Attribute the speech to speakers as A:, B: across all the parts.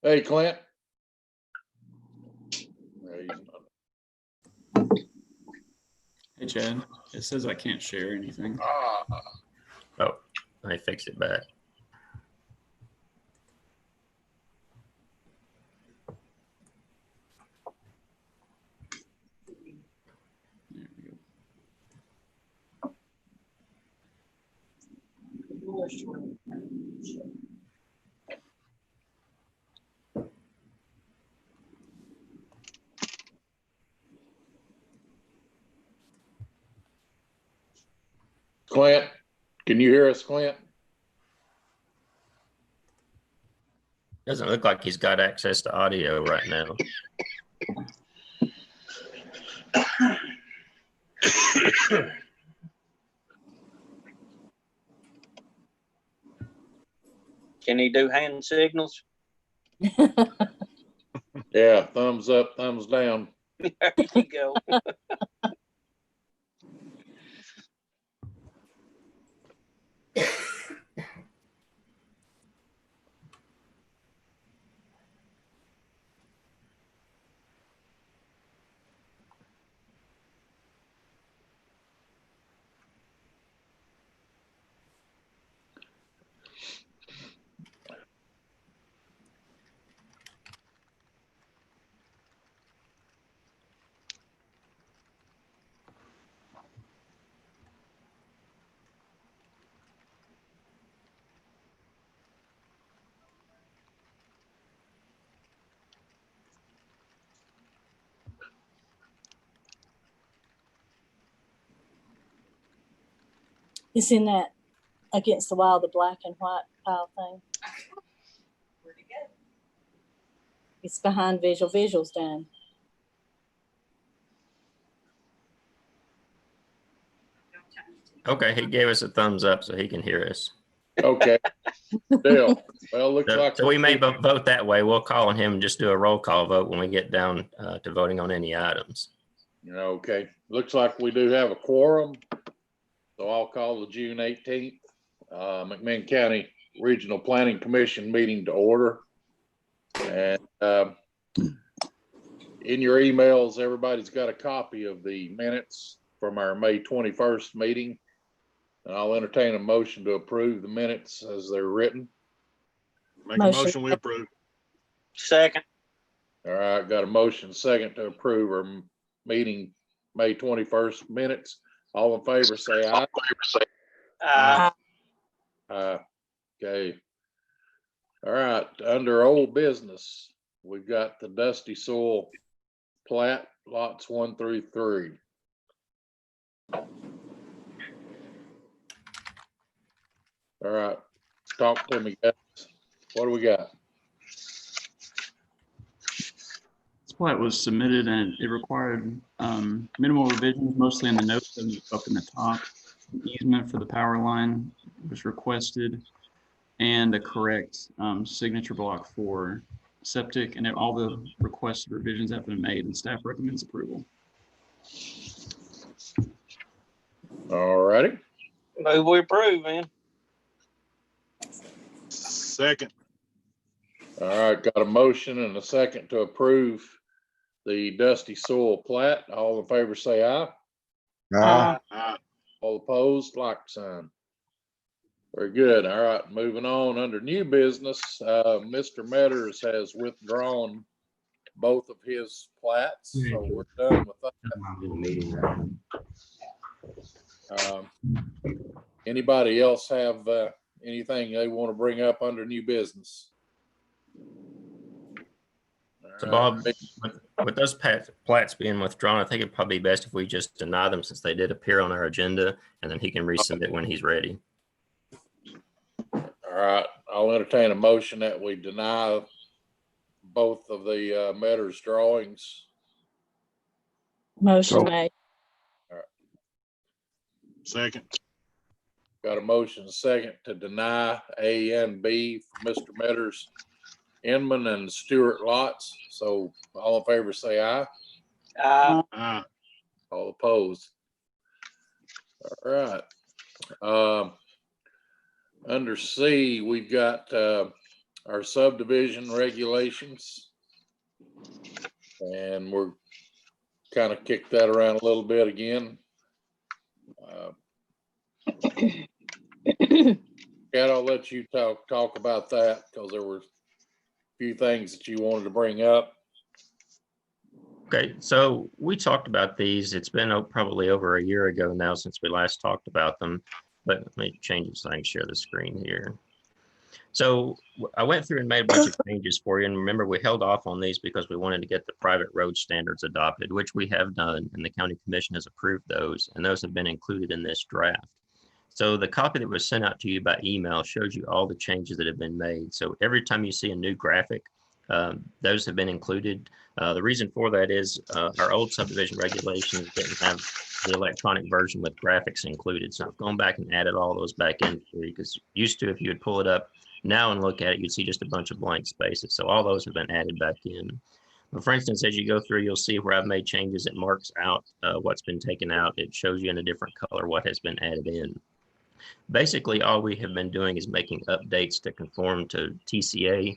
A: Hey, Clint.
B: Hey, Chad. It says I can't share anything.
C: Oh, I fixed it back.
B: There we go.
A: Clint, can you hear us, Clint?
C: Doesn't look like he's got access to audio right now.
D: Can he do hand signals?
A: Yeah, thumbs up, thumbs down.
D: There you go.
E: It's in that against the wall, the black and white pile thing.
F: Where'd it go?
E: It's behind visual. Visual's done.
C: Okay, he gave us a thumbs up so he can hear us.
A: Okay. Deal. Well, looks like
C: So we may vote that way. We'll call on him and just do a roll call vote when we get down to voting on any items.
A: Okay. Looks like we do have a quorum. So I'll call the June 18th McMinn County Regional Planning Commission meeting to order. And in your emails, everybody's got a copy of the minutes from our May 21st meeting. And I'll entertain a motion to approve the minutes as they're written.
G: Make a motion, we approve.
D: Second.
A: All right, got a motion second to approve our meeting May 21st minutes. All in favor, say aye. Okay. All right, under old business, we've got the Dusty Soil plat, lots 1 through 3. All right, talk to me, guys. What do we got?
B: This plat was submitted and it required minimal revisions, mostly in the notes up in the top. An easement for the power line was requested and a correct signature block for septic, and all the requested revisions have been made and staff recommends approval.
A: All righty.
D: Move we approve, man.
G: Second.
A: All right, got a motion and a second to approve the Dusty Soil plat. All in favor, say aye.
G: Aye.
A: All opposed, like sign. Very good. All right, moving on under new business. Mr. Metters has withdrawn both of his plats, so we're done with that. Anybody else have anything they want to bring up under new business?
C: So Bob, with those plats being withdrawn, I think it'd probably be best if we just deny them since they did appear on our agenda, and then he can resubmit when he's ready.
A: All right, I'll entertain a motion that we deny both of the Metters drawings.
E: Motion made.
A: All right.
G: Second.
A: Got a motion second to deny A and B for Mr. Metters, Inman and Stewart lots. So all in favor, say aye.
G: Aye.
A: All opposed. All right. Under C, we've got our subdivision regulations. And we're kind of kicked that around a little bit again. Kat, I'll let you talk about that because there were a few things that you wanted to bring up.
C: Okay, so we talked about these. It's been probably over a year ago now since we last talked about them, but let me change it so I can share the screen here. So I went through and made a bunch of changes for you. And remember, we held off on these because we wanted to get the private road standards adopted, which we have done, and the county commission has approved those, and those have been included in this draft. So the copy that was sent out to you by email shows you all the changes that have been made. So every time you see a new graphic, those have been included. The reason for that is our old subdivision regulations didn't have the electronic version with graphics included. So I've gone back and added all those back in for you, because used to, if you would pull it up now and look at it, you'd see just a bunch of blank spaces. So all those have been added back in. But for instance, as you go through, you'll see where I've made changes. It marks out what's been taken out. It shows you in a different color what has been added in. Basically, all we have been doing is making updates to conform to TCA.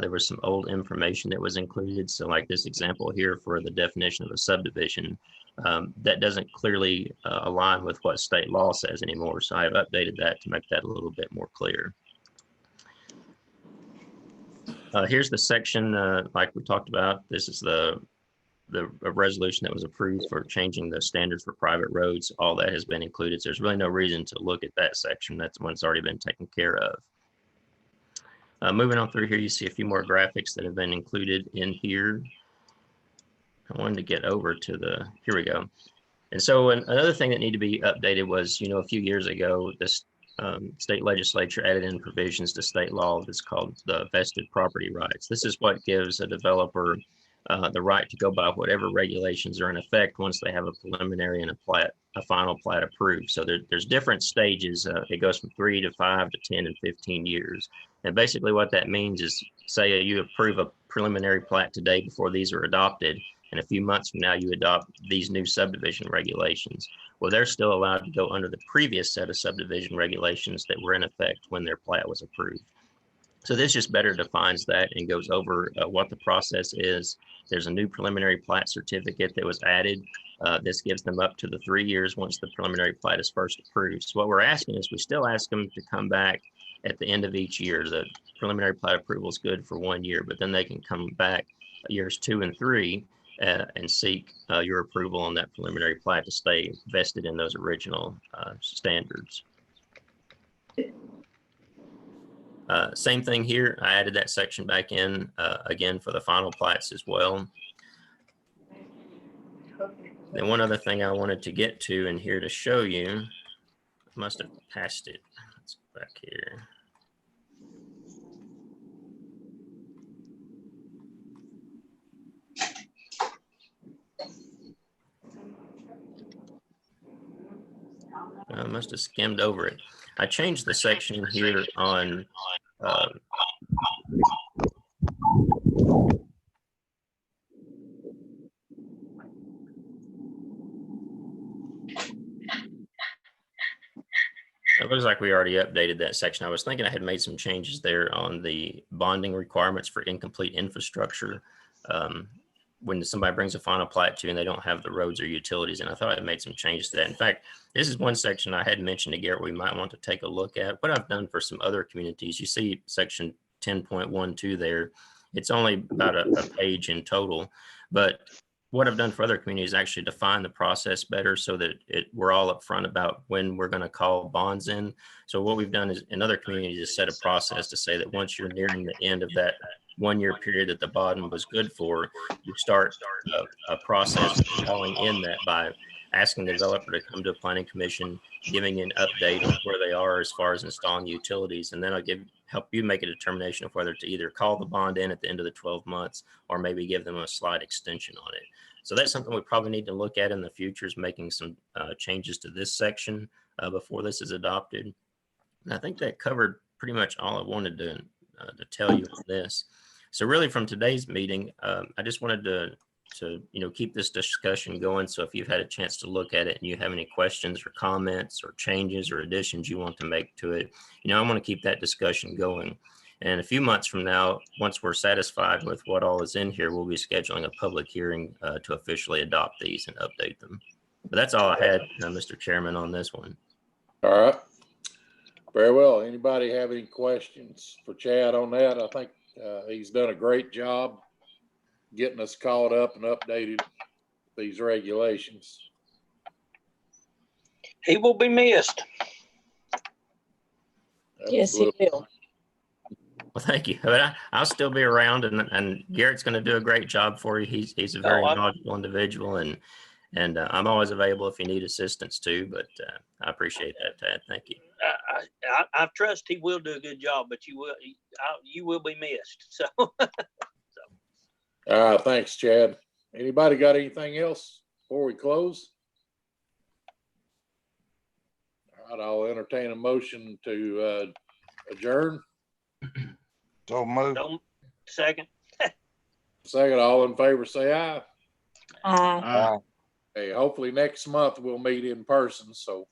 C: There was some old information that was included. So like this example here for the definition of a subdivision, that doesn't clearly align with what state law says anymore. So I've updated that to make that a little bit more clear. Here's the section like we talked about. This is the resolution that was approved for changing the standards for private roads. All that has been included. So there's really no reason to look at that section. That's one that's already been taken care of. Moving on through here, you see a few more graphics that have been included in here. I wanted to get over to the, here we go. And so another thing that needed to be updated was, you know, a few years ago, this state legislature added in provisions to state law that's called the vested property rights. This is what gives a developer the right to go by whatever regulations are in effect once they have a preliminary and a final plat approved. So there's different stages. It goes from 3 to 5 to 10 and 15 years. And basically what that means is, say you approve a preliminary plat today before these are adopted, and a few months from now you adopt these new subdivision regulations. Well, they're still allowed to go under the previous set of subdivision regulations that were in effect when their plat was approved. So this just better defines that and goes over what the process is. There's a new preliminary plat certificate that was added. This gives them up to the 3 years once the preliminary plat is first approved. So what we're asking is, we still ask them to come back at the end of each year. The preliminary plat approval is good for 1 year, but then they can come back years 2 and 3 and seek your approval on that preliminary plat to stay vested in those original standards. Same thing here. I added that section back in again for the final plats as well. Then one other thing I wanted to get to in here to show you, I must have passed it. It's back here. I must have skimmed over it. I changed the section here on it looks like we already updated that section. I was thinking I had made some changes there on the bonding requirements for incomplete infrastructure. When somebody brings a final plat to you and they don't have the roads or utilities, and I thought I made some changes to that. In fact, this is one section I had mentioned to Garrett we might want to take a look at. What I've done for some other communities, you see section 10.12 there. It's only about a page in total, but what I've done for other communities is actually define the process better so that we're all upfront about when we're going to call bonds in. So what we've done is in other communities is set a process to say that once you're nearing the end of that 1 year period that the bond was good for, you start a process of calling in that by asking the developer to come to a planning commission, giving an update on where they are as far as installing utilities, and then I'll help you make a determination of whether to either call the bond in at the end of the 12 months or maybe give them a slight extension on it. So that's something we probably need to look at in the future, is making some changes to this section before this is adopted. And I think that covered pretty much all I wanted to tell you on this. So really from today's meeting, I just wanted to keep this discussion going. So if you've had a chance to look at it and you have any questions or comments or changes or additions you want to make to it, I want to keep that discussion going. And a few months from now, once we're satisfied with what all is in here, we'll be scheduling a public hearing to officially adopt these and update them. But that's all I had, Mr. Chairman, on this one.
A: All right. Very well. Anybody have any questions for Chad on that? I think he's done a great job getting us caught up and updated these regulations.
D: He will be missed.
E: Yes, he
A: Absolutely.
E: will.
C: Well, thank you. But I'll still be around, and Garrett's going to do a great job for you. He's a very knowledgeable individual, and I'm always available if you need assistance too. But I appreciate that, Tad. Thank you.
D: I trust he will do a good job, but you will be missed. So.
A: Thanks, Chad. Anybody got anything else before we close? All right, I'll entertain a motion to adjourn.
H: So moved.
D: Second.
A: Second, all in favor, say aye.
G: Aye.
A: Hey, hopefully next month we'll meet in person, so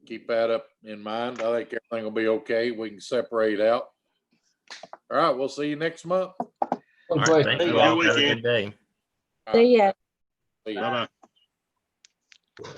A: keep that up in mind. I think everything will be okay. We can separate out. All right, we'll see you next month.
C: All right, thank you all. Have a
G: weekend.
C: good day.
E: See ya.
A: See ya.
G: Bye-bye.